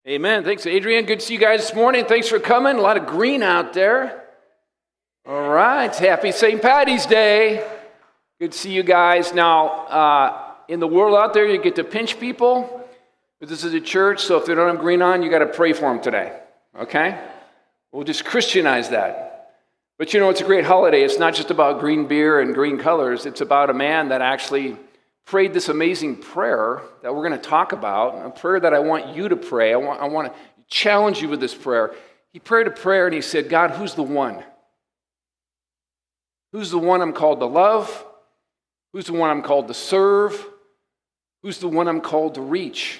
Amen. Thanks, Adrian. Good to see you guys this morning. Thanks for coming. A lot of green out there. All right. Happy St. Patty's Day. Good to see you guys. Now, in the world out there, you get to pinch people. But this is a church, so if they don't have green on, you got to pray for them today. Okay? We'll just Christianize that. But it's a great holiday. It's not just about green beer and green colors. It's about a man that actually prayed this amazing prayer that we're going to talk about, a prayer that I want you to pray. I want to challenge you with this prayer. He prayed a prayer and he said, God, who's the one? Who's the one I'm called to love? Who's the one I'm called to serve? Who's the one I'm called to reach?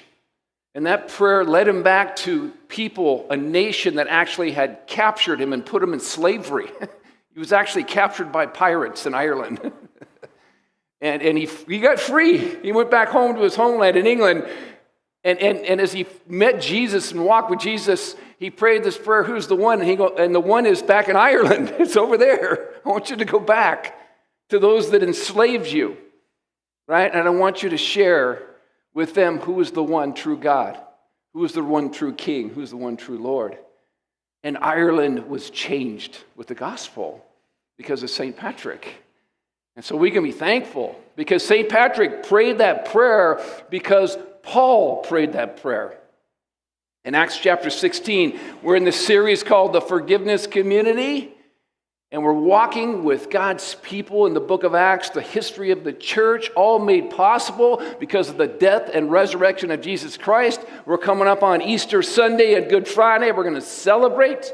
And that prayer led him back to people, a nation that actually had captured him and put him in slavery. He was actually captured by pirates in Ireland. And he got free. He went back home to his homeland in England. And as he met Jesus and walked with Jesus, he prayed this prayer, who's the one? And the one is back in Ireland. It's over there. I want you to go back to those that enslaved you, right? And I want you to share with them who is the one true God, who is the one true King, who is the one true Lord. And Ireland was changed with the gospel because of St. Patrick. And so we can be thankful because St. Patrick prayed that prayer because Paul prayed that prayer. In Acts chapter 16, we're in this series called The Forgiveness Community, and we're walking with God's people in the book of Acts, the history of the church, all made possible because of the death and resurrection of Jesus Christ. We're coming up on Easter Sunday and Good Friday. We're going to celebrate.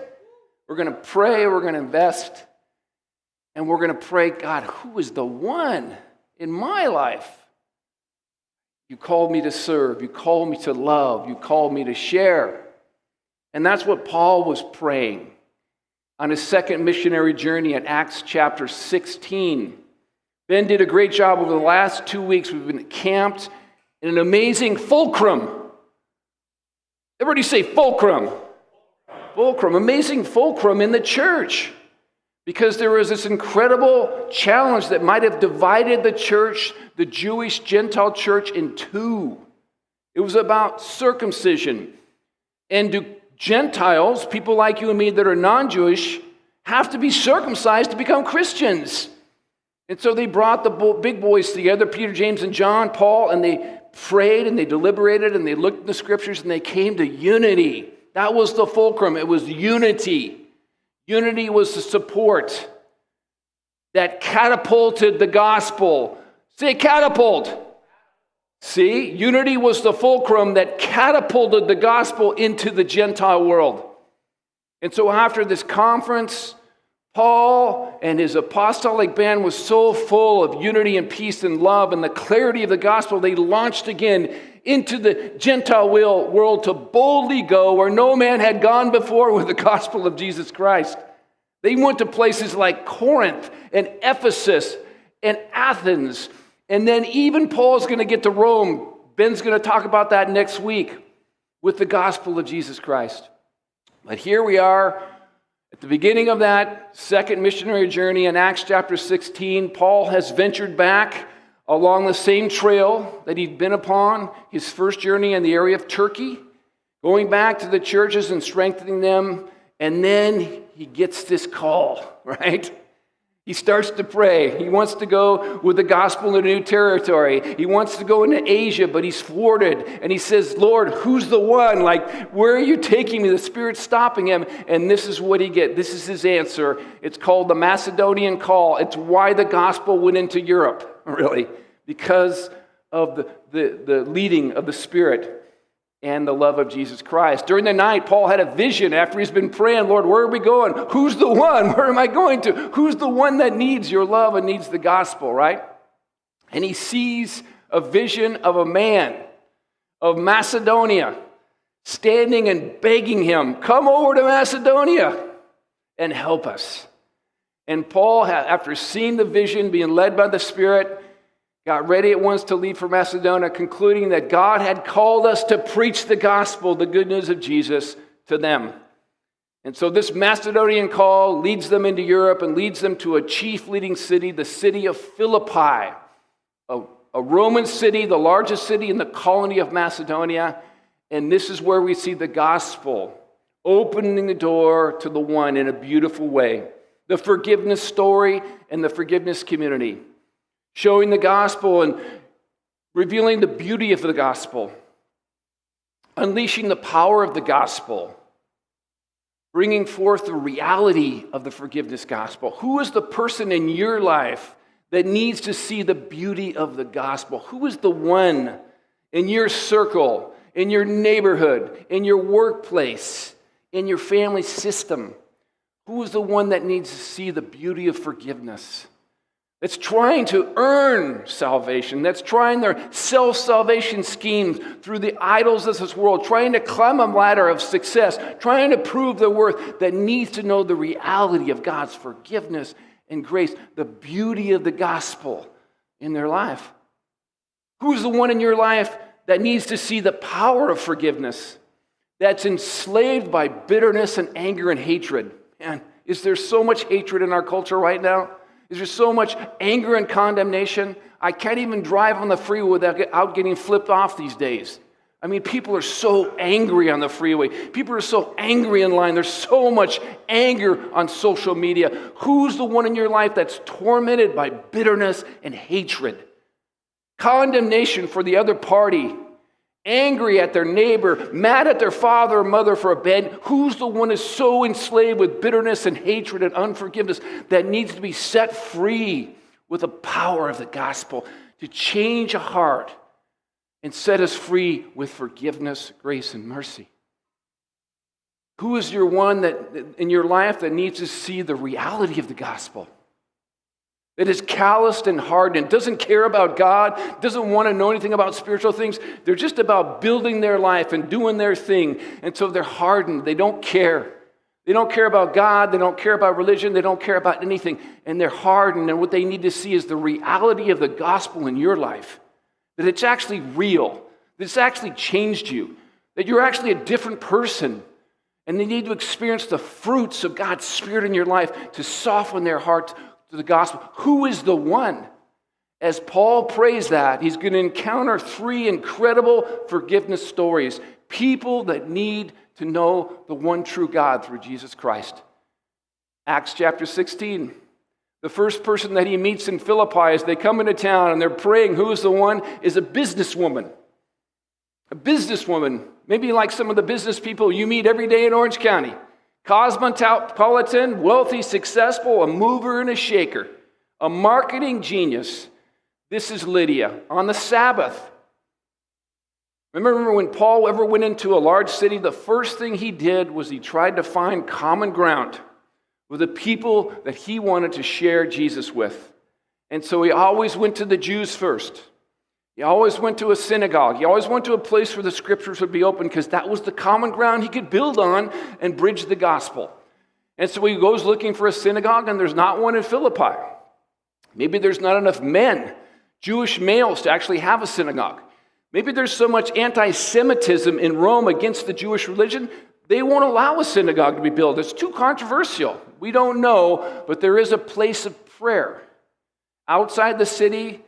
We're going to pray. We're going to invest. And we're going to pray, God, who is the one in my life? You called me to serve. You called me to love. You called me to share. And that's what Paul was praying on his second missionary journey at Acts chapter 16. Ben did a great job over the last 2 weeks. We've been camped in an amazing fulcrum. Everybody say fulcrum. Fulcrum, amazing fulcrum in the church. Because there was this incredible challenge that might have divided the church, the Jewish Gentile church, in two. It was about circumcision. And do Gentiles, people like you and me that are non-Jewish, have to be circumcised to become Christians? And so they brought the big boys together, Peter, James, and John, Paul, and they prayed and they deliberated and they looked in the scriptures and they came to unity. That was the fulcrum. It was unity. Unity was the support that catapulted the gospel. Say catapult. See, unity was the fulcrum that catapulted the gospel into the Gentile world. And so after this conference, Paul and his apostolic band was so full of unity and peace and love and the clarity of the gospel, they launched again into the Gentile world to boldly go where no man had gone before with the gospel of Jesus Christ. They went to places like Corinth and Ephesus and Athens. And then even Paul's going to get to Rome. Ben's going to talk about that next week with the gospel of Jesus Christ. But here we are at the beginning of that second missionary journey in Acts chapter 16. Paul has ventured back along the same trail that he'd been upon his first journey in the area of Turkey, going back to the churches and strengthening them. And then he gets this call, right? He starts to pray. He wants to go with the gospel into new territory. He wants to go into Asia, but he's thwarted. And he says, Lord, who's the one? Like, where are you taking me? The Spirit's stopping him. And this is what he gets. This is his answer. It's called the Macedonian call. It's why the gospel went into Europe, really, because of the leading of the Spirit and the love of Jesus Christ. During the night, Paul had a vision after he's been praying, Lord, where are we going? Who's the one? Where am I going to? Who's the one that needs your love and needs the gospel, right? And he sees a vision of a man of Macedonia standing and begging him, come over to Macedonia and help us. And Paul, after seeing the vision, being led by the Spirit, got ready at once to leave for Macedonia, concluding that God had called us to preach the gospel, the good news of Jesus, to them. And so this Macedonian call leads them into Europe and leads them to a chief leading city, the city of Philippi, a Roman city, the largest city in the colony of Macedonia. And this is where we see the gospel opening the door to the one in a beautiful way. The forgiveness story and the forgiveness community. Showing the gospel and revealing the beauty of the gospel. Unleashing the power of the gospel. Bringing forth the reality of the forgiveness gospel. Who is the person in your life that needs to see the beauty of the gospel? Who is the one in your circle, in your neighborhood, in your workplace, in your family system? Who is the one that needs to see the beauty of forgiveness? That's trying to earn salvation. That's trying their self-salvation schemes through the idols of this world, trying to climb a ladder of success, trying to prove their worth, that needs to know the reality of God's forgiveness and grace, the beauty of the gospel in their life. Who's the one in your life that needs to see the power of forgiveness, that's enslaved by bitterness and anger and hatred? Man, is there so much hatred in our culture right now? Is there so much anger and condemnation? I can't even drive on the freeway without getting flipped off these days. I mean, people are so angry on the freeway. People are so angry in line. There's so much anger on social media. Who's the one in your life that's tormented by bitterness and hatred? Condemnation for the other party. Angry at their neighbor, mad at their father or mother for abandoning. Who's the one who's so enslaved with bitterness and hatred and unforgiveness that needs to be set free with the power of the gospel to change a heart and set us free with forgiveness, grace, and mercy? Who is your one that in your life that needs to see the reality of the gospel? That is calloused and hardened, doesn't care about God, doesn't want to know anything about spiritual things. They're just about building their life and doing their thing. And so they're hardened. They don't care. They don't care about God. They don't care about religion. They don't care about anything. And they're hardened. And what they need to see is the reality of the gospel in your life. That it's actually real. That it's actually changed you. That you're actually a different person. And they need to experience the fruits of God's Spirit in your life to soften their hearts to the gospel. Who is the one? As Paul prays that, he's going to encounter 3 incredible forgiveness stories. People that need to know the one true God through Jesus Christ. Acts chapter 16. The first person that he meets in Philippi as they come into town and they're praying, who is the one? Is a businesswoman. A businesswoman. Maybe like some of the business people you meet every day in Orange County. Cosmopolitan, wealthy, successful, a mover and a shaker, a marketing genius. This is Lydia on the Sabbath. Remember when Paul ever went into a large city, the first thing he did was he tried to find common ground with the people that he wanted to share Jesus with. And so he always went to the Jews first. He always went to a synagogue. He always went to a place where the scriptures would be open because that was the common ground he could build on and bridge the gospel. And so he goes looking for a synagogue, and there's not one in Philippi. Maybe there's not enough men, Jewish males, to actually have a synagogue. Maybe there's so much anti-Semitism in Rome against the Jewish religion, they won't allow a synagogue to be built. It's too controversial. We don't know, but there is a place of prayer outside the city,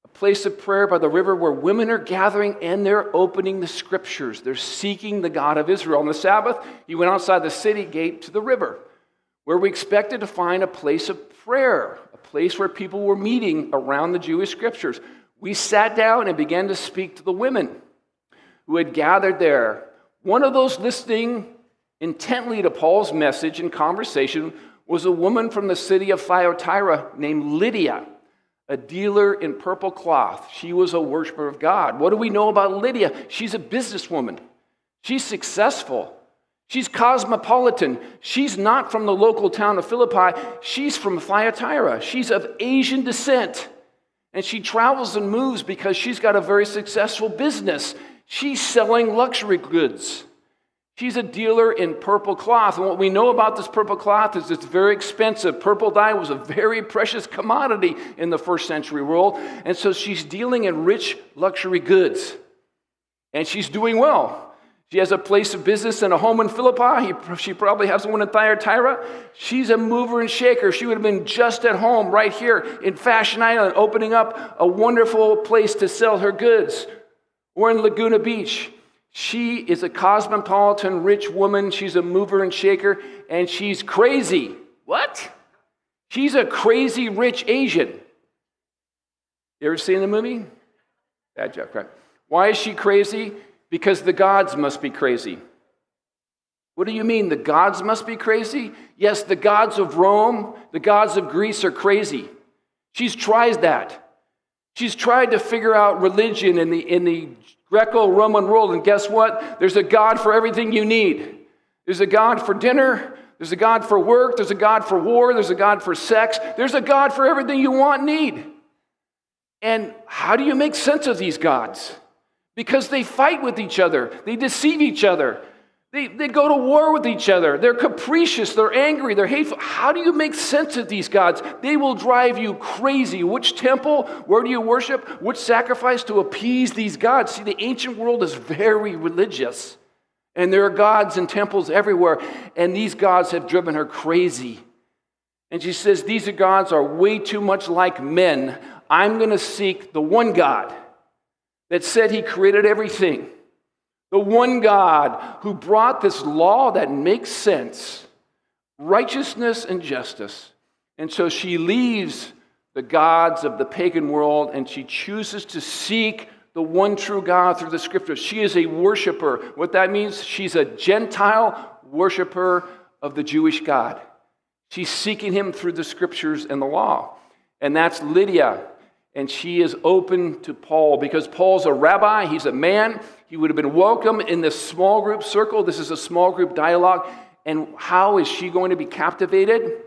a place of prayer by the river where women are gathering and they're opening the scriptures. They're seeking the God of Israel. On the Sabbath, he went outside the city gate to the river, where we expected to find a place of prayer, a place where people were meeting around the Jewish scriptures. We sat down and began to speak to the women who had gathered there. One of those listening intently to Paul's message and conversation was a woman from the city of Thyatira named Lydia, a dealer in purple cloth. She was a worshiper of God. What do we know about Lydia? She's a businesswoman. She's successful. She's cosmopolitan. She's not from the local town of Philippi. She's from Thyatira. She's of Asian descent. And she travels and moves because she's got a very successful business. She's selling luxury goods. She's a dealer in purple cloth. And what we know about this purple cloth is it's very expensive. Purple dye was a very precious commodity in the first century world. And so she's dealing in rich luxury goods. And she's doing well. She has a place of business and a home in Philippi. She probably has one in Thyatira. She's a mover and shaker. She would have been just at home right here in Fashion Island, opening up a wonderful place to sell her goods. Or in Laguna Beach. She is a cosmopolitan, rich woman. She's a mover and shaker, and she's crazy. What? She's a crazy, rich Asian. You ever seen the movie? Bad joke, right? Why is she crazy? Because the gods must be crazy. What do you mean, the gods must be crazy? Yes, the gods of Rome, the gods of Greece are crazy. She's tried that. She's tried to figure out religion in the Greco-Roman world, and guess what? There's a God for everything you need. There's a God for dinner, there's a God for work, there's a God for war, there's a God for sex, there's a God for everything you want and need. And how do you make sense of these gods? Because they fight with each other, they deceive each other, they go to war with each other, they're capricious, they're angry, they're hateful. How do you make sense of these gods? They will drive you crazy. Which temple? Where do you worship? Which sacrifice to appease these gods? See, the ancient world is very religious, and there are gods and temples everywhere, and these gods have driven her crazy. And she says, these gods are way too much like men. I'm going to seek the one God that said he created everything. The one God who brought this law that makes sense, righteousness and justice. And so she leaves the gods of the pagan world and she chooses to seek the one true God through the scriptures. She is a worshiper. What that means, she's a Gentile worshiper of the Jewish God. She's seeking him through the scriptures and the law. And that's Lydia. And she is open to Paul because Paul's a rabbi, he's a man. He would have been welcome in this small group circle. This is a small group dialogue. And how is she going to be captivated?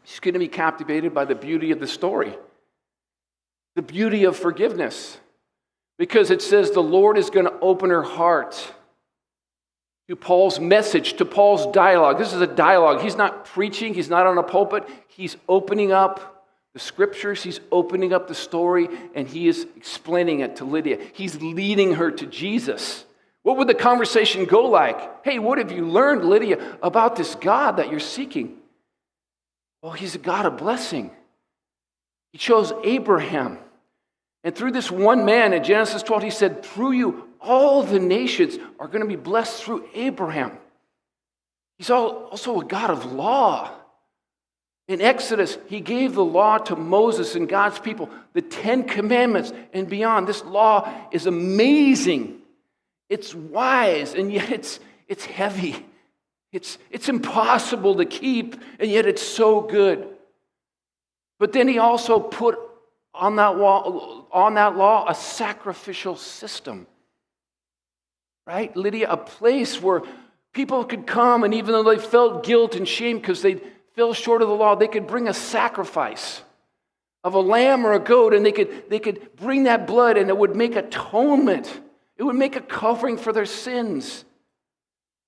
She's going to be captivated by the beauty of the story, the beauty of forgiveness. Because it says the Lord is going to open her heart to Paul's message, to Paul's dialogue. This is a dialogue. He's not preaching. He's not on a pulpit. He's opening up the scriptures, he's opening up the story, and he is explaining it to Lydia. He's leading her to Jesus. What would the conversation go like? Hey, what have you learned, Lydia, about this God that you're seeking? Well, he's a God of blessing. He chose Abraham. And through this one man in Genesis 12, he said, through you, all the nations are going to be blessed through Abraham. He's also a God of law. In Exodus, he gave the law to Moses and God's people, the 10 Commandments and beyond. This law is amazing. It's wise, and yet it's heavy. It's impossible to keep, and yet it's so good. But then he also put on that law a sacrificial system. Right, Lydia? A place where people could come, and even though they felt guilt and shame because they fell short of the law, they could bring a sacrifice of a lamb or a goat, and they could bring that blood, and it would make atonement. It would make a covering for their sins.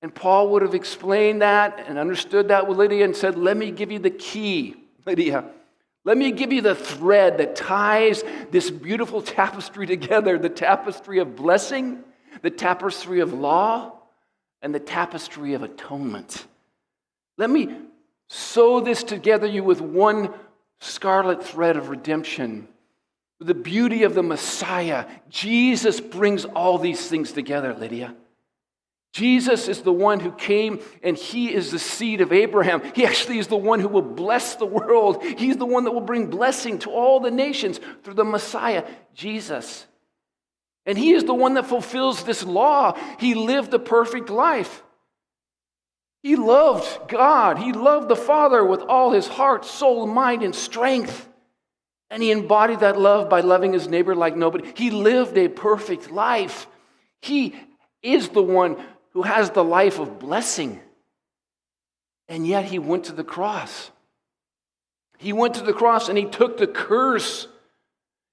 And Paul would have explained that and understood that with Lydia and said, let me give you the key, Lydia. Let me give you the thread that ties this beautiful tapestry together, the tapestry of blessing, the tapestry of law, and the tapestry of atonement. Let me sew this together you with one scarlet thread of redemption. The beauty of the Messiah. Jesus brings all these things together, Lydia. Jesus is the one who came, and he is the seed of Abraham. He actually is the one who will bless the world. He's the one that will bring blessing to all the nations through the Messiah, Jesus. And he is the one that fulfills this law. He lived the perfect life. He loved God. He loved the Father with all his heart, soul, mind, and strength. And he embodied that love by loving his neighbor like nobody. He lived a perfect life. He is the one who has the life of blessing. And yet he went to the cross. He went to the cross and he took the curse.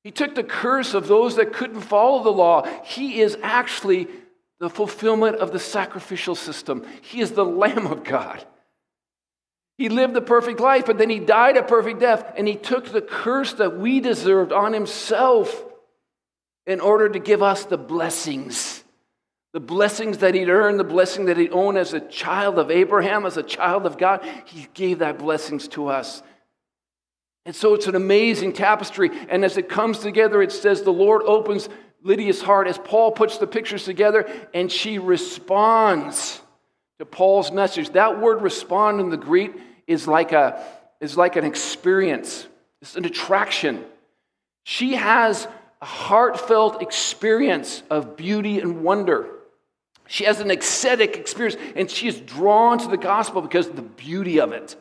He took the curse of those that couldn't follow the law. He is actually the fulfillment of the sacrificial system. He is the Lamb of God. He lived the perfect life, but then he died a perfect death, and he took the curse that we deserved on himself in order to give us the blessings. The blessings that he'd earned, the blessing that he'd owned as a child of Abraham, as a child of God. He gave that blessings to us. And so it's an amazing tapestry. And as it comes together, it says the Lord opens Lydia's heart as Paul puts the pictures together, and she responds to Paul's message. That word respond in the Greek is like an experience. It's an attraction. She has a heartfelt experience of beauty and wonder. She has an ecstatic experience, and she is drawn to the gospel because of the beauty of it.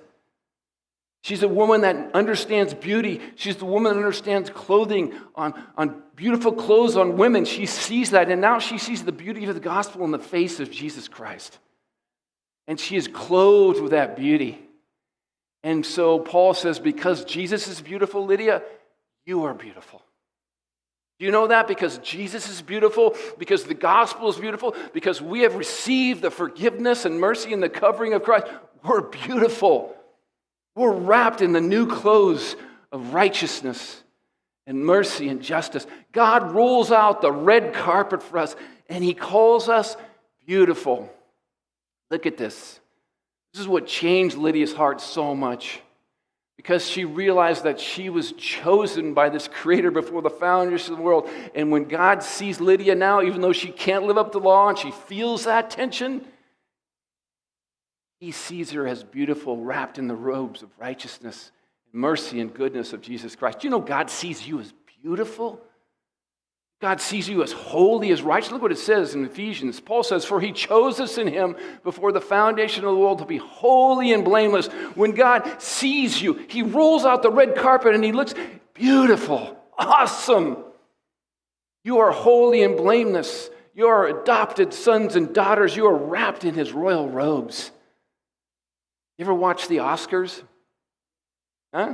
She's a woman that understands beauty. She's the woman that understands clothing on beautiful clothes on women. She sees that, and now she sees the beauty of the gospel in the face of Jesus Christ. And she is clothed with that beauty. And so Paul says, because Jesus is beautiful, Lydia, you are beautiful. Do you know that? Because Jesus is beautiful, because the gospel is beautiful, because we have received the forgiveness and mercy and the covering of Christ, we're beautiful. We're wrapped in the new clothes of righteousness and mercy and justice. God rolls out the red carpet for us, and he calls us beautiful. Look at this. This is what changed Lydia's heart so much, because she realized that she was chosen by this Creator before the foundation of the world. And when God sees Lydia now, even though she can't live up to the law and she feels that tension, he sees her as beautiful, wrapped in the robes of righteousness, mercy, and goodness of Jesus Christ. Do you know God sees you as beautiful? God sees you as holy, as righteous. Look what it says in Ephesians. Paul says, for he chose us in him before the foundation of the world to be holy and blameless. When God sees you, he rolls out the red carpet and he looks beautiful, awesome. You are holy and blameless. You are adopted sons and daughters. You are wrapped in his royal robes. You ever watch the Oscars? Huh?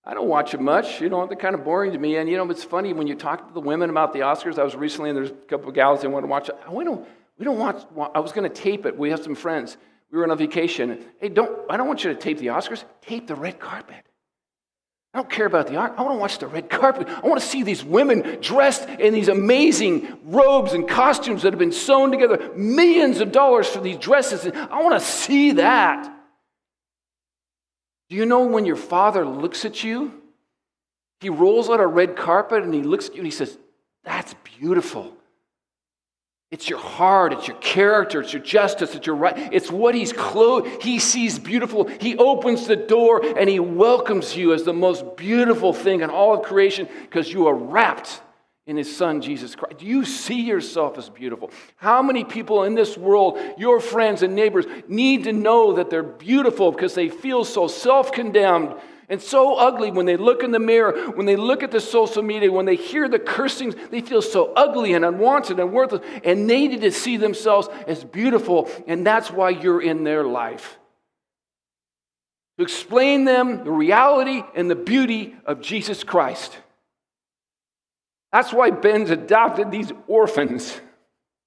I don't watch it much. They're kind of boring to me. And, it's funny when you talk to the women about the Oscars. I was recently, and there's a couple of gals that want to watch it. We don't watch. I was going to tape it. We have some friends. We were on a vacation. Hey, I don't want you to tape the Oscars. Tape the red carpet. I don't care about the art. I want to watch the red carpet. I want to see these women dressed in these amazing robes and costumes that have been sewn together. Millions of dollars for these dresses. I want to see that. Do you know when your Father looks at you, he rolls out a red carpet and he looks at you and he says, that's beautiful. It's your heart, it's your character, it's your justice, it's your right. It's what he's clothed. He sees beautiful. He opens the door and he welcomes you as the most beautiful thing in all of creation because you are wrapped in his Son, Jesus Christ. Do you see yourself as beautiful? How many people in this world, your friends and neighbors, need to know that they're beautiful because they feel so self-condemned and so ugly when they look in the mirror, when they look at the social media, when they hear the cursings, they feel so ugly and unwanted and worthless, and they need to see themselves as beautiful, and that's why you're in their life. To explain them the reality and the beauty of Jesus Christ. That's why Ben's adopted these orphans,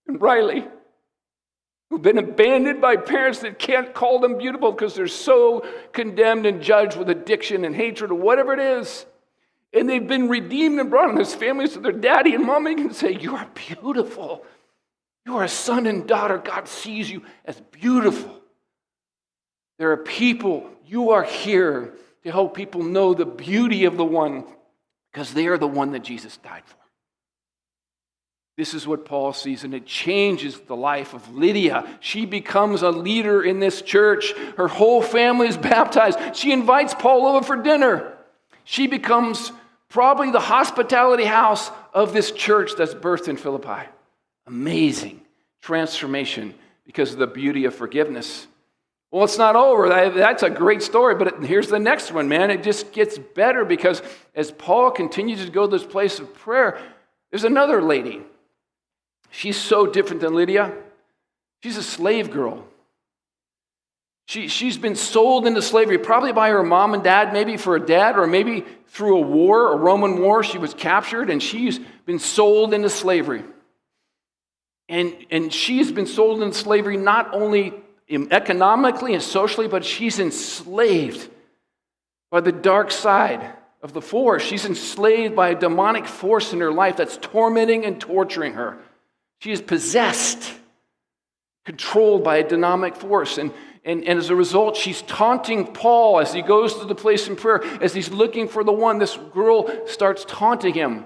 and Riley, who've been abandoned by parents that can't call them beautiful because they're so condemned and judged with addiction and hatred or whatever it is. And they've been redeemed and brought in this family so their daddy and mommy can say, you are beautiful. You are a son and daughter. God sees you as beautiful. There are people, you are here to help people know the beauty of the one because they are the one that Jesus died for. This is what Paul sees, and it changes the life of Lydia. She becomes a leader in this church. Her whole family is baptized. She invites Paul over for dinner. She becomes probably the hospitality house of this church that's birthed in Philippi. Amazing transformation because of the beauty of forgiveness. Well, it's not over. That's a great story, but here's the next one, man. It just gets better because as Paul continues to go to this place of prayer, there's another lady. She's so different than Lydia. She's a slave girl. She's been sold into slavery, probably by her mom and dad, maybe for a dad, or maybe through a Roman war. She was captured, and she's been sold into slavery. And she's been sold into slavery not only economically and socially, but she's enslaved by the dark side of the force. She's enslaved by a demonic force in her life that's tormenting and torturing her. She is possessed, controlled by a demonic force. And as a result, she's taunting Paul as he goes to the place in prayer. As he's looking for the one, this girl starts taunting him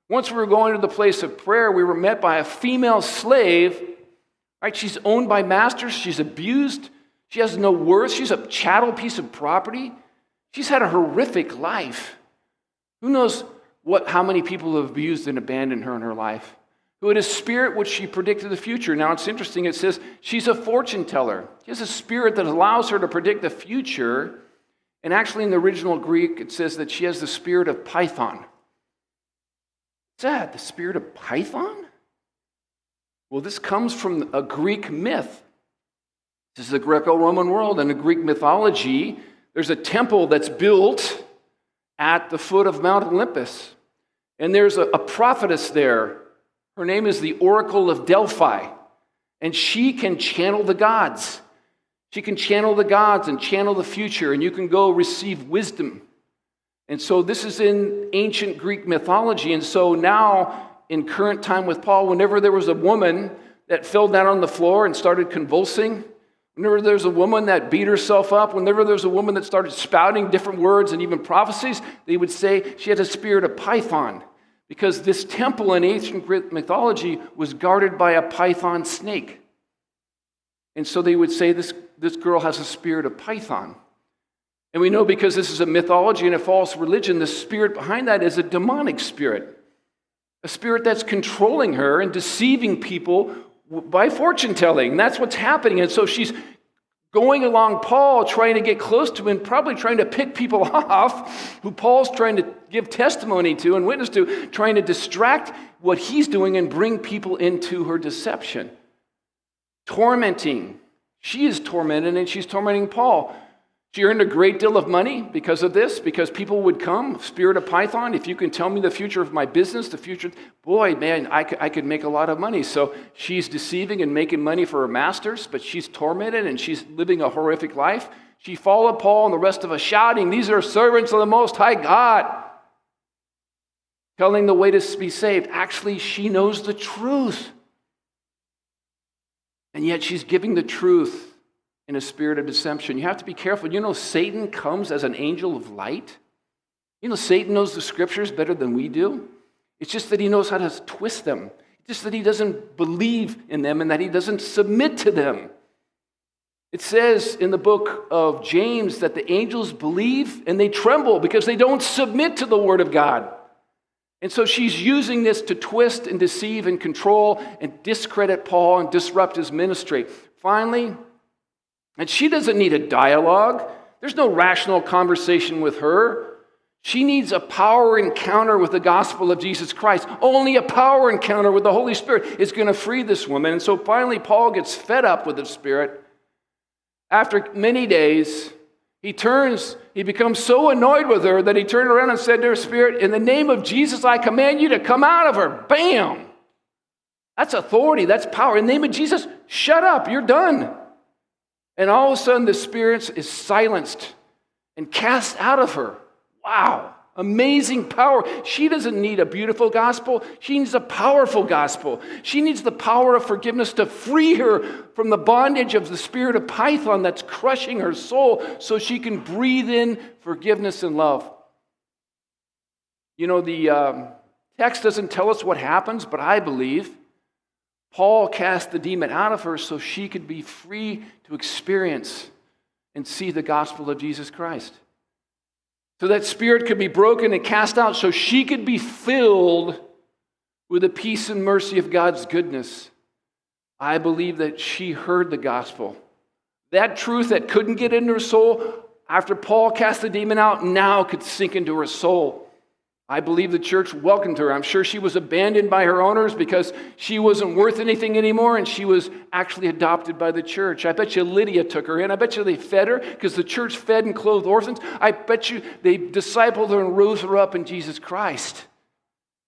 Once we were going to the place of prayer, we were met by a female slave. Right? She's owned by masters. She's abused. She has no worth. She's a chattel piece of property. She's had a horrific life. Who knows how many people have abused and abandoned her in her life? Who had a spirit which she predicted the future. Now it's interesting, it says she's a fortune teller. She has a spirit that allows her to predict the future. And actually in the original Greek, it says that she has the spirit of Python. What's that? The spirit of Python? Well, this comes from a Greek myth. This is the Greco-Roman world. In the Greek mythology, there's a temple that's built at the foot of Mount Olympus. And there's a prophetess there. Her name is the Oracle of Delphi. And she can channel the gods. She can channel the gods and channel the future. And you can go receive wisdom. And so this is in ancient Greek mythology. And so now, in current time with Paul, whenever there was a woman that fell down on the floor and started convulsing, whenever there's a woman that beat herself up, whenever there's a woman that started spouting different words and even prophecies, they would say she had a spirit of Python. Because this temple in ancient Greek mythology was guarded by a python snake. And so they would say this girl has a spirit of Python. And we know because this is a mythology and a false religion, the spirit behind that is a demonic spirit. A spirit that's controlling her and deceiving people by fortune telling. And that's what's happening. And so she's going along Paul, trying to get close to him, probably trying to pick people off who Paul's trying to give testimony to and witness to, trying to distract what he's doing and bring people into her deception. Tormenting. She is tormented and she's tormenting Paul. She earned a great deal of money because of this, because people would come, spirit of Python, if you can tell me the future of my business, the future, boy, man, I could make a lot of money. So she's deceiving and making money for her masters, but she's tormented and she's living a horrific life. She followed Paul and the rest of us shouting, "These are servants of the Most High God," telling the way to be saved. Actually, she knows the truth. And yet she's giving the truth in a spirit of deception. You have to be careful. You know, Satan comes as an angel of light. You know, Satan knows the scriptures better than we do. It's just that he knows how to twist them. It's just that he doesn't believe in them and that he doesn't submit to them. It says in the book of James that the angels believe and they tremble because they don't submit to the word of God. And so she's using this to twist and deceive and control and discredit Paul and disrupt his ministry. Finally, and she doesn't need a dialogue. There's no rational conversation with her. She needs a power encounter with the gospel of Jesus Christ. Only a power encounter with the Holy Spirit is going to free this woman. And so finally, Paul gets fed up with the Spirit. After many days, he becomes so annoyed with her that he turned around and said to her, "Spirit, in the name of Jesus, I command you to come out of her." Bam! That's authority. That's power. In the name of Jesus, shut up. You're done. And all of a sudden, the spirit is silenced and cast out of her. Wow, amazing power. She doesn't need a beautiful gospel. She needs a powerful gospel. She needs the power of forgiveness to free her from the bondage of the spirit of Python that's crushing her soul so she can breathe in forgiveness and love. You know, the text doesn't tell us what happens, but I believe Paul cast the demon out of her so she could be free to experience and see the gospel of Jesus Christ. So that spirit could be broken and cast out so she could be filled with the peace and mercy of God's goodness. I believe that she heard the gospel. That truth that couldn't get into her soul after Paul cast the demon out now could sink into her soul. I believe the church welcomed her. I'm sure she was abandoned by her owners because she wasn't worth anything anymore, and she was actually adopted by the church. I bet you Lydia took her in. I bet you they fed her because the church fed and clothed orphans. I bet you they discipled her and rose her up in Jesus Christ.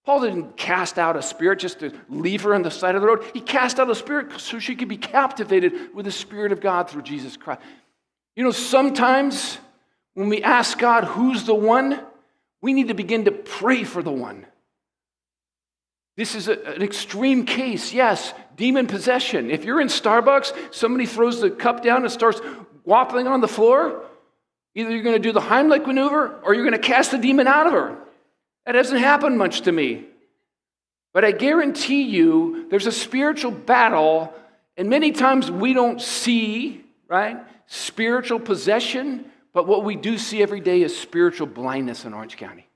Paul didn't cast out a spirit just to leave her on the side of the road. He cast out a spirit so she could be captivated with the Spirit of God through Jesus Christ. You know, sometimes when we ask God, who's the one, we need to begin to pray for the one. This is an extreme case, yes, demon possession. If you're in Starbucks, somebody throws the cup down and starts wobbling on the floor, either you're going to do the Heimlich maneuver or you're going to cast the demon out of her. That doesn't happen much to me. But I guarantee you there's a spiritual battle, and many times we don't see, right, spiritual possession, but what we do see every day is spiritual blindness in Orange County.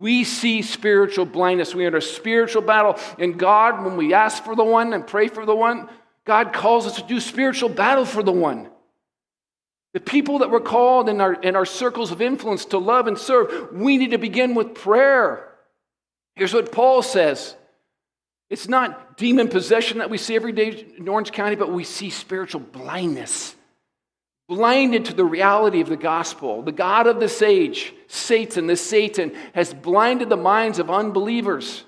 We see spiritual blindness. We are in a spiritual battle. And God, when we ask for the one and pray for the one, God calls us to do spiritual battle for the one. The people that we're called in our circles of influence to love and serve, we need to begin with prayer. Here's what Paul says. It's not demon possession that we see every day in Orange County, but we see spiritual blindness. Blinded to the reality of the gospel. The God of this age, Satan, has blinded the minds of unbelievers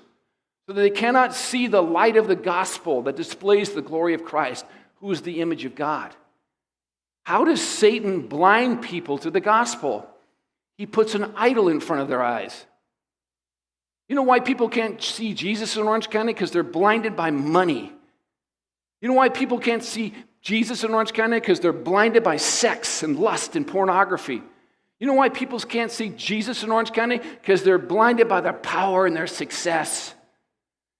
so that they cannot see the light of the gospel that displays the glory of Christ, who is the image of God. How does Satan blind people to the gospel? He puts an idol in front of their eyes. You know why people can't see Jesus in Orange County? Because they're blinded by money. You know why people can't see Jesus in Orange County? Because they're blinded by sex and lust and pornography. You know why people can't see Jesus in Orange County? Because they're blinded by their power and their success.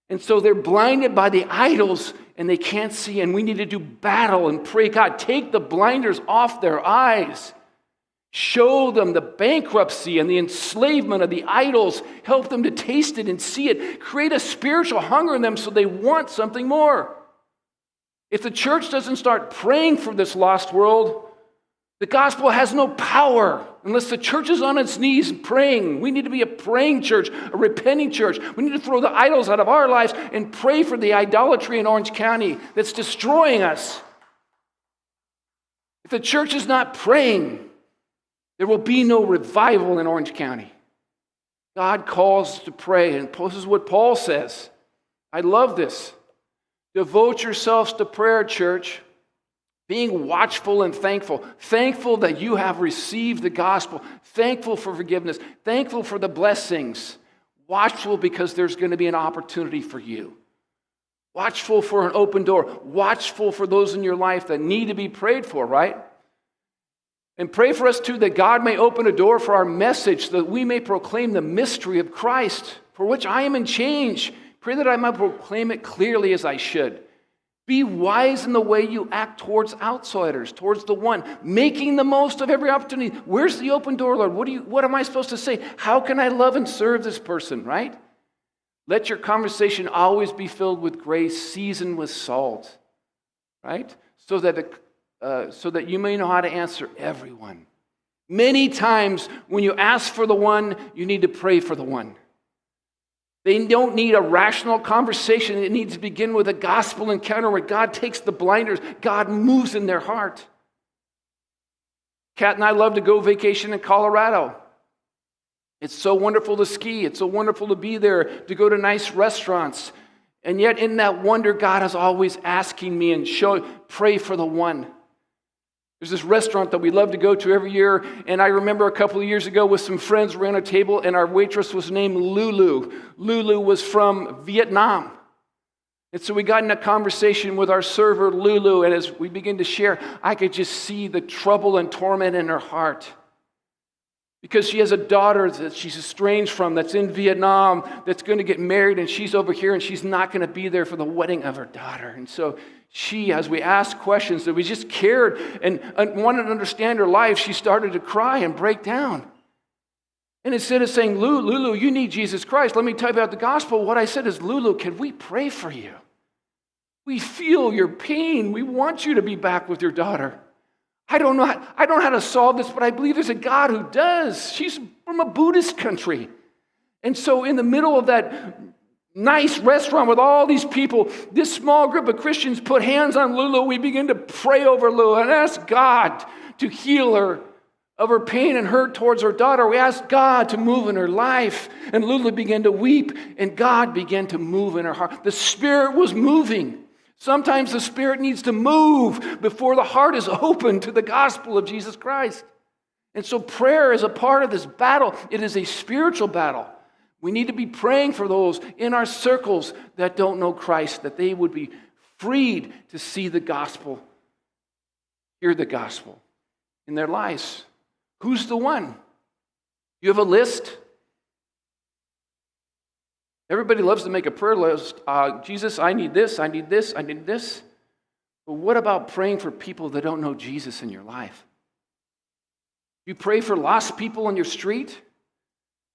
And so they're blinded by the idols and they can't see. And we need to do battle and pray, God, take the blinders off their eyes. Show them the bankruptcy and the enslavement of the idols. Help them to taste it and see it. Create a spiritual hunger in them so they want something more. If the church doesn't start praying for this lost world, the gospel has no power unless the church is on its knees praying. We need to be a praying church, a repenting church. We need to throw the idols out of our lives and pray for the idolatry in Orange County that's destroying us. If the church is not praying, there will be no revival in Orange County. God calls us to pray, and this is what Paul says. I love this. Devote yourselves to prayer, church, being watchful and thankful. Thankful that you have received the gospel. Thankful for forgiveness. Thankful for the blessings. Watchful because there's going to be an opportunity for you. Watchful for an open door. Watchful for those in your life that need to be prayed for, right? And pray for us too that God may open a door for our message so that we may proclaim the mystery of Christ, for which I am in change. Pray that I might proclaim it clearly as I should. Be wise in the way you act towards outsiders, towards the one, making the most of every opportunity. Where's the open door, Lord? What am I supposed to say? How can I love and serve this person, right? Let your conversation always be filled with grace, seasoned with salt, right? So that you may know how to answer everyone. Many times when you ask for the one, you need to pray for the one. They don't need a rational conversation. It needs to begin with a gospel encounter where God takes the blinders. God moves in their heart. Kat and I love to go vacation in Colorado. It's so wonderful to ski. It's so wonderful to be there, to go to nice restaurants. And yet in that wonder, God is always asking me and pray for the one. There's this restaurant that we love to go to every year, and I remember a couple of years ago with some friends around a table, and our waitress was named Lulu. Lulu was from Vietnam. And so we got in a conversation with our server, Lulu, and as we began to share, I could just see the trouble and torment in her heart. Because she has a daughter that she's estranged from that's in Vietnam that's going to get married, and she's over here, and she's not going to be there for the wedding of her daughter. And so she, as we asked questions that we just cared and wanted to understand her life, she started to cry and break down. And instead of saying, Lulu, you need Jesus Christ, let me tell you about the gospel, what I said is, Lulu, can we pray for you? We feel your pain. We want you to be back with your daughter. I don't know how to solve this, but I believe there's a God who does. She's from a Buddhist country. And so in the middle of that nice restaurant with all these people, this small group of Christians put hands on Lulu. We begin to pray over Lulu and ask God to heal her of her pain and hurt towards her daughter. We asked God to move in her life. And Lulu began to weep, and God began to move in her heart. The Spirit was moving. Sometimes the Spirit needs to move before the heart is open to the gospel of Jesus Christ. And so prayer is a part of this battle. It is a spiritual battle. We need to be praying for those in our circles that don't know Christ, that they would be freed to see the gospel, hear the gospel in their lives. Who's the one? You have a list? Everybody loves to make a prayer list. Jesus, I need this, I need this, I need this. But what about praying for people that don't know Jesus in your life? You pray for lost people on your street?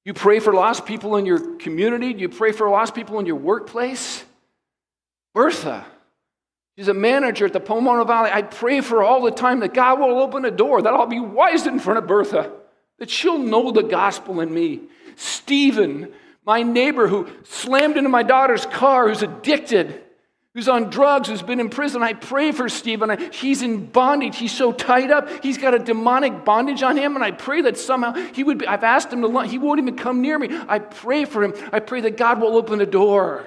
You pray for lost people in your community? You pray for lost people in your workplace? Bertha, she's a manager at the Pomona Valley. I pray for her all the time that God will open a door, that I'll be wise in front of Bertha, that she'll know the gospel in me. Stephen, my neighbor who slammed into my daughter's car, who's addicted, who's on drugs, who's been in prison. I pray for Stephen. He's in bondage. He's so tied up. He's got a demonic bondage on him, and I pray that somehow I've asked him to, he won't even come near me. I pray for him. I pray that God will open a door.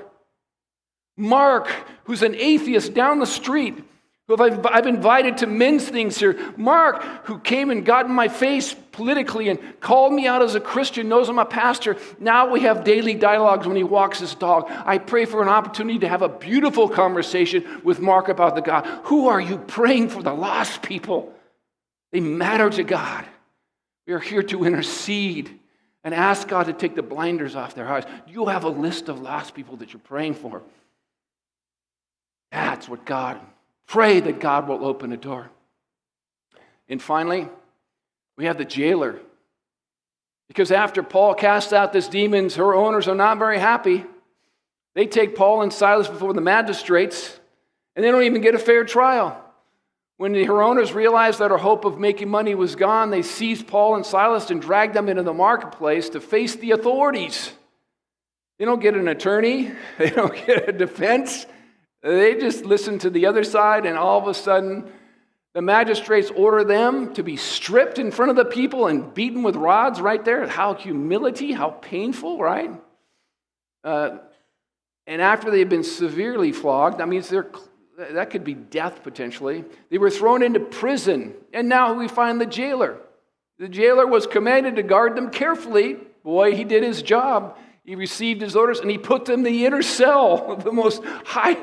Mark, who's an atheist down the street, who I've invited to men's things here. Mark, who came and got in my face politically and called me out as a Christian, knows I'm a pastor. Now we have daily dialogues when he walks his dog. I pray for an opportunity to have a beautiful conversation with Mark about the God. Who are you praying for? The lost people. They matter to God. We are here to intercede and ask God to take the blinders off their eyes. You have a list of lost people that you're praying for. That's what God. Pray that God will open a door. And finally, we have the jailer. Because after Paul casts out these demons, her owners are not very happy. They take Paul and Silas before the magistrates, and they don't even get a fair trial. When her owners realized that her hope of making money was gone, they seized Paul and Silas and dragged them into the marketplace to face the authorities. They don't get an attorney. They don't get a defense. They just listen to the other side, and all of a sudden, the magistrates order them to be stripped in front of the people and beaten with rods right there. How humility, how painful, right? And after they've been severely flogged, that means that could be death potentially. They were thrown into prison, and now we find the jailer. The jailer was commanded to guard them carefully. Boy, he did his job. He received his orders, and he put them in the inner cell, the most high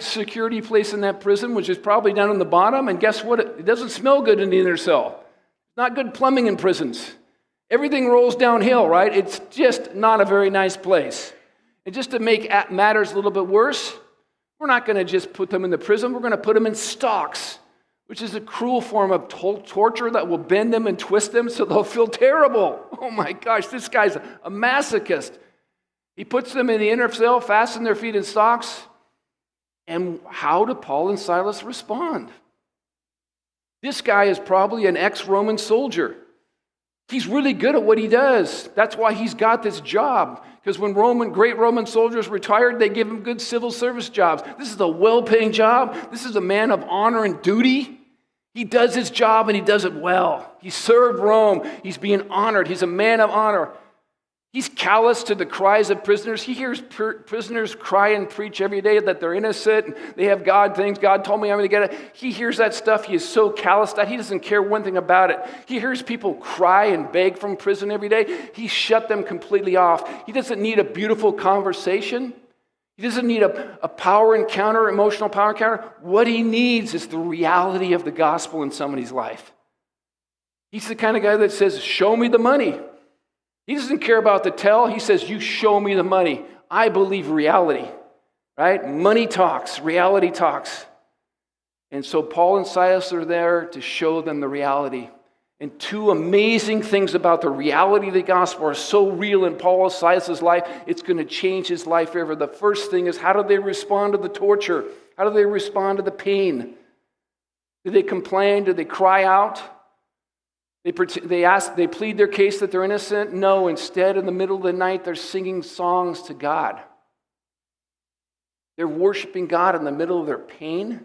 security place in that prison, which is probably down in the bottom. And guess what? It doesn't smell good in the inner cell. Not good plumbing in prisons. Everything rolls downhill, right? It's just not a very nice place. And just to make matters a little bit worse, we're not going to just put them in the prison. We're going to put them in stocks, which is a cruel form of torture that will bend them and twist them so they'll feel terrible. Oh my gosh, this guy's a masochist. He puts them in the inner cell, fasten their feet in stocks. And how do Paul and Silas respond? This guy is probably an ex-Roman soldier. He's really good at what he does. That's why he's got this job. Because when great Roman soldiers retired, they give him good civil service jobs. This is a well-paying job. This is a man of honor and duty. He does his job and he does it well. He served Rome. He's being honored. He's a man of honor. He's callous to the cries of prisoners. He hears prisoners cry and preach every day that they're innocent. And they have things. God told me I'm going to get it. He hears that stuff. He is so callous that he doesn't care one thing about it. He hears people cry and beg from prison every day. He shut them completely off. He doesn't need a beautiful conversation. He doesn't need a power encounter, emotional power encounter. What he needs is the reality of the gospel in somebody's life. He's the kind of guy that says, show me the money. He doesn't care about the tell. He says, you show me the money. I believe reality, right? Money talks, reality talks. And so Paul and Silas are there to show them the reality. And two amazing things about the reality of the gospel are so real in Paul and Silas' life, it's going to change his life forever. The first thing is, how do they respond to the torture? How do they respond to the pain? Do they complain? Do they cry out? They plead their case that they're innocent? No, instead, in the middle of the night, they're singing songs to God. They're worshiping God in the middle of their pain,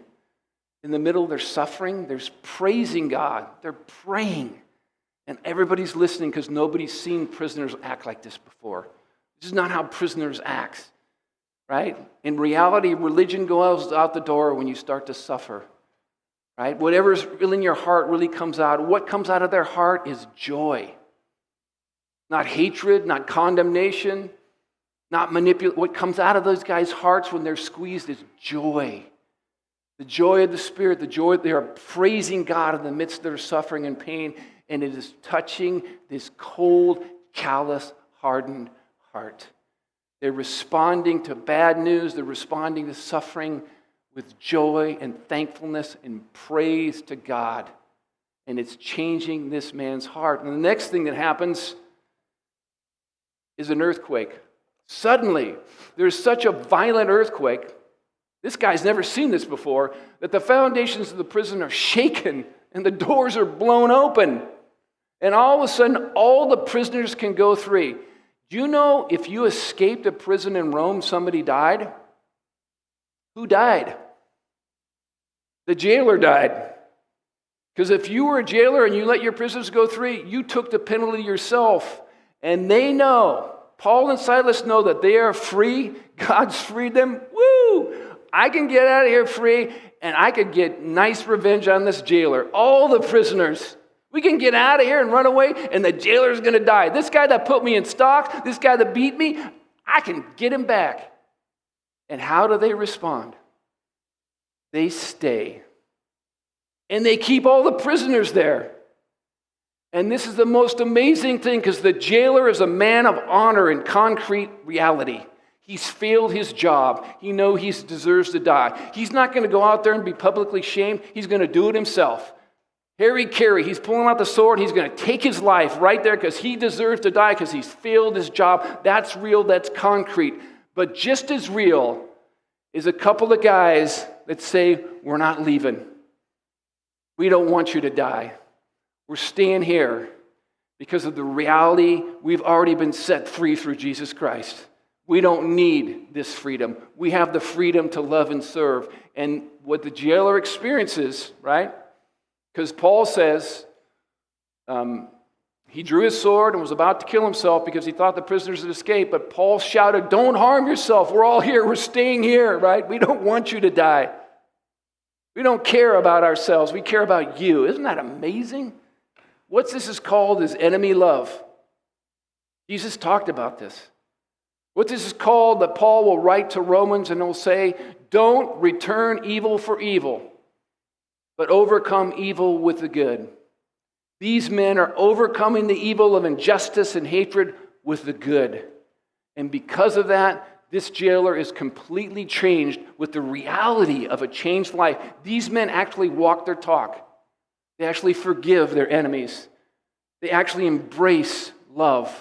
in the middle of their suffering. They're praising God. They're praying. And everybody's listening because nobody's seen prisoners act like this before. This is not how prisoners act, right? In reality, religion goes out the door when you start to suffer. Right? Whatever's really in your heart really comes out. What comes out of their heart is joy. Not hatred, not condemnation, not manipulation. What comes out of those guys' hearts when they're squeezed is joy. The joy of the Spirit, the joy, they are praising God in the midst of their suffering and pain, and it is touching this cold, callous, hardened heart. They're responding to bad news. They're responding to suffering with joy and thankfulness and praise to God. And it's changing this man's heart. And the next thing that happens is an earthquake. Suddenly, there's such a violent earthquake, this guy's never seen this before, that the foundations of the prison are shaken and the doors are blown open. And all of a sudden, all the prisoners can go free. Do you know if you escaped a prison in Rome, somebody died? Who died? The jailer died. Because if you were a jailer and you let your prisoners go free, you took the penalty yourself. And they know, Paul and Silas know that they are free. God's freed them. Woo! I can get out of here free, and I could get nice revenge on this jailer. All the prisoners. We can get out of here and run away, and the jailer's going to die. This guy that put me in stocks, this guy that beat me, I can get him back. And how do they respond? They stay. And they keep all the prisoners there. And this is the most amazing thing, because the jailer is a man of honor in concrete reality. He's failed his job. He knows he deserves to die. He's not going to go out there and be publicly shamed. He's going to do it himself. Harry Carey, he's pulling out the sword. He's going to take his life right there because he deserves to die because he's failed his job. That's real. That's concrete. But just as real is a couple of guys that say, we're not leaving. We don't want you to die. We're staying here because of the reality we've already been set free through Jesus Christ. We don't need this freedom. We have the freedom to love and serve. And what the jailer experiences, right? Because Paul says he drew his sword and was about to kill himself because he thought the prisoners had escaped. But Paul shouted, don't harm yourself. We're all here. We're staying here, right? We don't want you to die. We don't care about ourselves. We care about you. Isn't that amazing? What this is called is enemy love. Jesus talked about this. What this is called, that Paul will write to Romans and he'll say, don't return evil for evil, but overcome evil with the good. These men are overcoming the evil of injustice and hatred with the good. And because of that, this jailer is completely changed with the reality of a changed life. These men actually walk their talk. They actually forgive their enemies. They actually embrace love.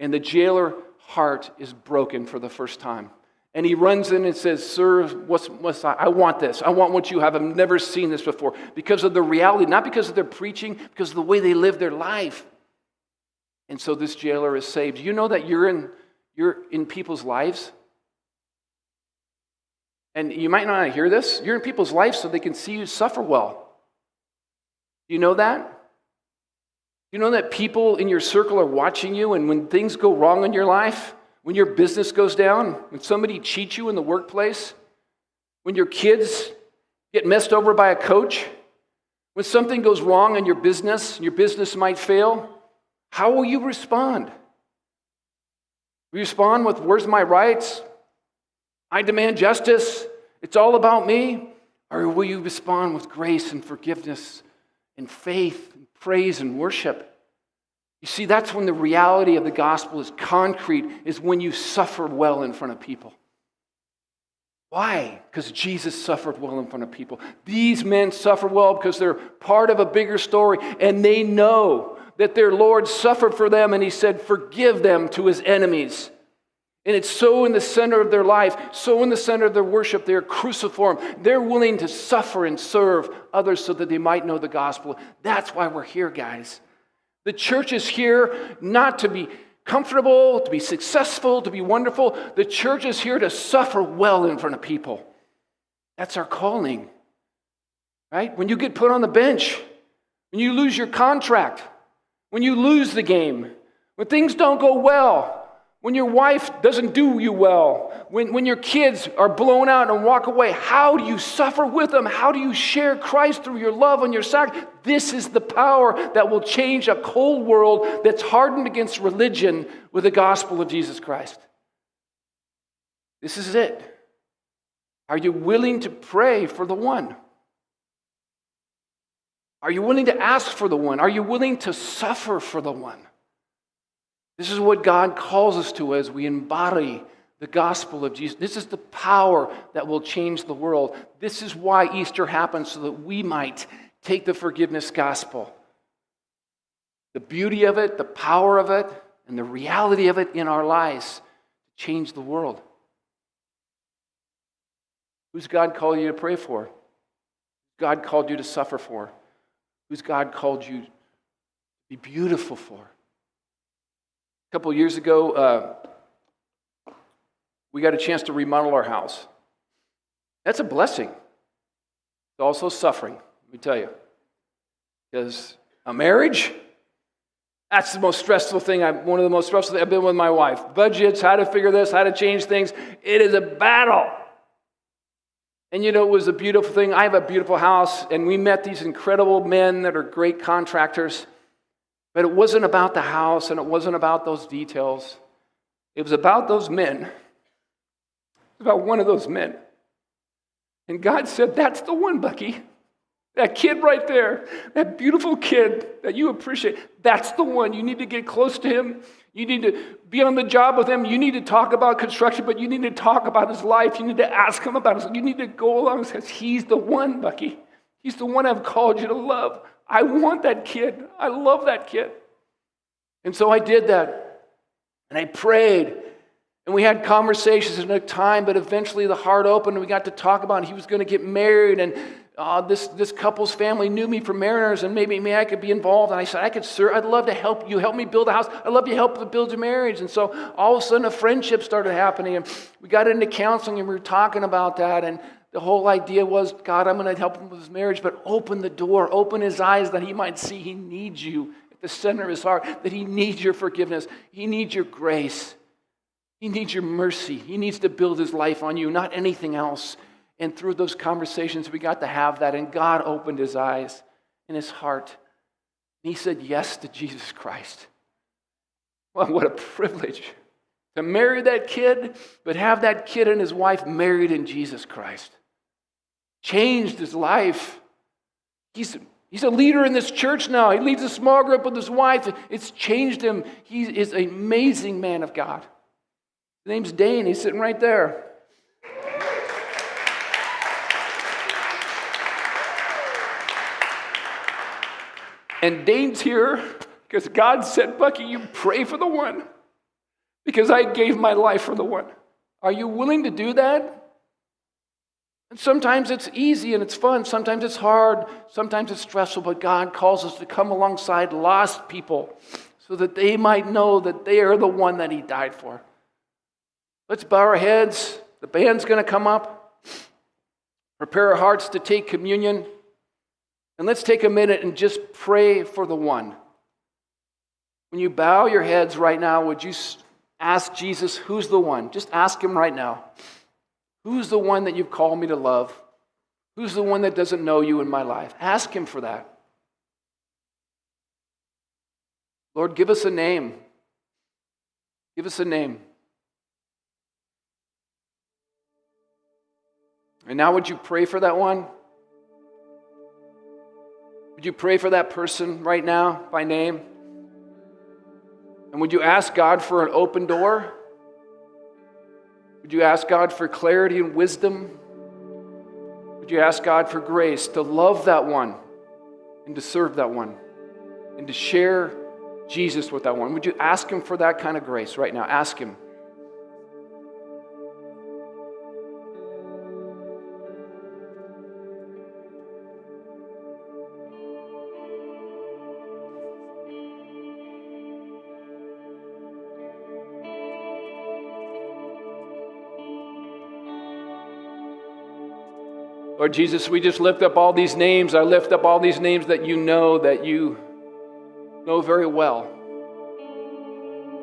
And the jailer heart is broken for the first time. And he runs in and says, sir, I want this. I want what you have. I've never seen this before. Because of the reality, not because of their preaching, because of the way they live their life. And so this jailer is saved. Do you know that you're in people's lives? And you might not hear this. You're in people's lives so they can see you suffer well. Do you know that? You know that people in your circle are watching you, and when things go wrong in your life, when your business goes down, when somebody cheats you in the workplace, when your kids get messed over by a coach, when something goes wrong in your business might fail, how will you respond? Will you respond with, where's my rights? I demand justice. It's all about me. Or will you respond with grace and forgiveness and faith and praise and worship? You see, that's when the reality of the gospel is concrete, is when you suffer well in front of people. Why? Because Jesus suffered well in front of people. These men suffer well because they're part of a bigger story, and they know that their Lord suffered for them, and he said, forgive them to his enemies. And it's so in the center of their life, so in the center of their worship, they're cruciform. They're willing to suffer and serve others so that they might know the gospel. That's why we're here, guys. The church is here not to be comfortable, to be successful, to be wonderful. The church is here to suffer well in front of people. That's our calling, right? When you get put on the bench, when you lose your contract, when you lose the game, when things don't go well, when your wife doesn't do you well, when your kids are blown out and walk away, how do you suffer with them? How do you share Christ through your love and your sacrifice? This is the power that will change a cold world that's hardened against religion with the gospel of Jesus Christ. This is it. Are you willing to pray for the one? Are you willing to ask for the one? Are you willing to suffer for the one? This is what God calls us to as we embody the gospel of Jesus. This is the power that will change the world. This is why Easter happens, so that we might take the forgiveness gospel, the beauty of it, the power of it, and the reality of it in our lives to change the world. Who's God called you to pray for? Who's God called you to suffer for? Who's God called you to be beautiful for? A couple of years ago, we got a chance to remodel our house. That's a blessing. It's also suffering, let me tell you. Because a marriage, that's the most stressful thing. One of the most stressful things I've been with my wife. Budgets, how to figure this, how to change things. It is a battle. And it was a beautiful thing. I have a beautiful house, and we met these incredible men that are great contractors. But it wasn't about the house, and it wasn't about those details. It was about those men. It was about one of those men. And God said, that's the one, Bucky. That kid right there, that beautiful kid that you appreciate, that's the one. You need to get close to him. You need to be on the job with him. You need to talk about construction, but you need to talk about his life. You need to ask him about his life. You need to go along and say, he's the one, Bucky. He's the one I've called you to love. I want that kid. I love that kid. And so I did that. And I prayed. And we had conversations. It took time, but eventually the heart opened and we got to talk about it. He was going to get married, and this couple's family knew me from Mariners, and maybe I could be involved. And I said, I could, sir, I'd love to help you. Help me build a house. I'd love you to help build your marriage. And so all of a sudden a friendship started happening, and we got into counseling, and we were talking about that. And the whole idea was, God, I'm going to help him with his marriage, but open the door, open his eyes that he might see he needs you at the center of his heart, that he needs your forgiveness. He needs your grace. He needs your mercy. He needs to build his life on you, not anything else. And through those conversations, we got to have that, and God opened his eyes and his heart. And he said yes to Jesus Christ. Well, what a privilege to marry that kid, but have that kid and his wife married in Jesus Christ. Changed his life. He's a leader in this church now. He leads a small group with his wife. It's changed him. He is an amazing man of God. His name's Dane. He's sitting right there. And Dane's here because God said, Bucky, you pray for the one, because I gave my life for the one. Are you willing to do that? And sometimes it's easy and it's fun. Sometimes it's hard. Sometimes it's stressful. But God calls us to come alongside lost people so that they might know that they are the one that he died for. Let's bow our heads. The band's going to come up. Prepare our hearts to take communion. And let's take a minute and just pray for the one. When you bow your heads right now, would you ask Jesus, who's the one? Just ask him right now. Who's the one that you've called me to love? Who's the one that doesn't know you in my life? Ask him for that. Lord, give us a name. Give us a name. And now would you pray for that one? Would you pray for that person right now by name? And would you ask God for an open door? Would you ask God for clarity and wisdom? Would you ask God for grace to love that one and to serve that one and to share Jesus with that one? Would you ask him for that kind of grace right now? Ask him. Lord Jesus, we just lift up all these names. I lift up all these names that you know very well.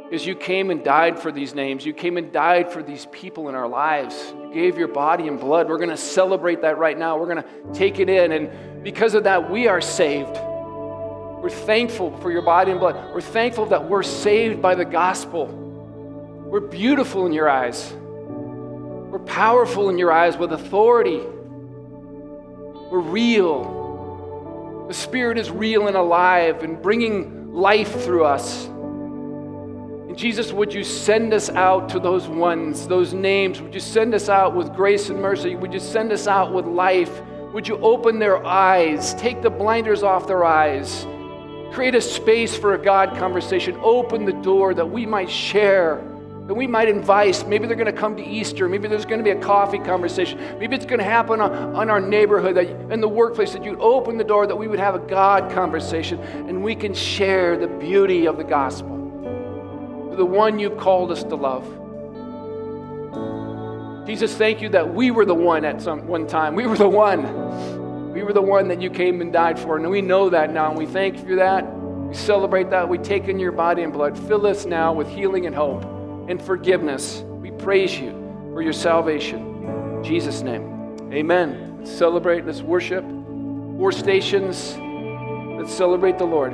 Because you came and died for these names. You came and died for these people in our lives. You gave your body and blood. We're going to celebrate that right now. We're going to take it in. And because of that, we are saved. We're thankful for your body and blood. We're thankful that we're saved by the gospel. We're beautiful in your eyes. We're powerful in your eyes with authority. We're real. The Spirit is real and alive and bringing life through us. And And Jesus, would you send us out to those ones, those names? Would you send us out with grace and mercy? Would you send us out with life? Would you open their eyes, take the blinders off their eyes, create a space for a God conversation, open the door that we might share, that we might invite. Maybe they're going to come to Easter. Maybe there's going to be a coffee conversation. Maybe it's going to happen on our neighborhood, that in the workplace, that you'd open the door, that we would have a God conversation, and we can share the beauty of the gospel to the one you've called us to love. Jesus, thank you that we were the one at one time. We were the one. We were the one that you came and died for, and we know that now, and we thank you for that. We celebrate that. We take in your body and blood. Fill us now with healing and hope and forgiveness. We praise you for your salvation. In Jesus' name, amen. Let's celebrate. Let's worship. 4 stations. Let's celebrate the Lord.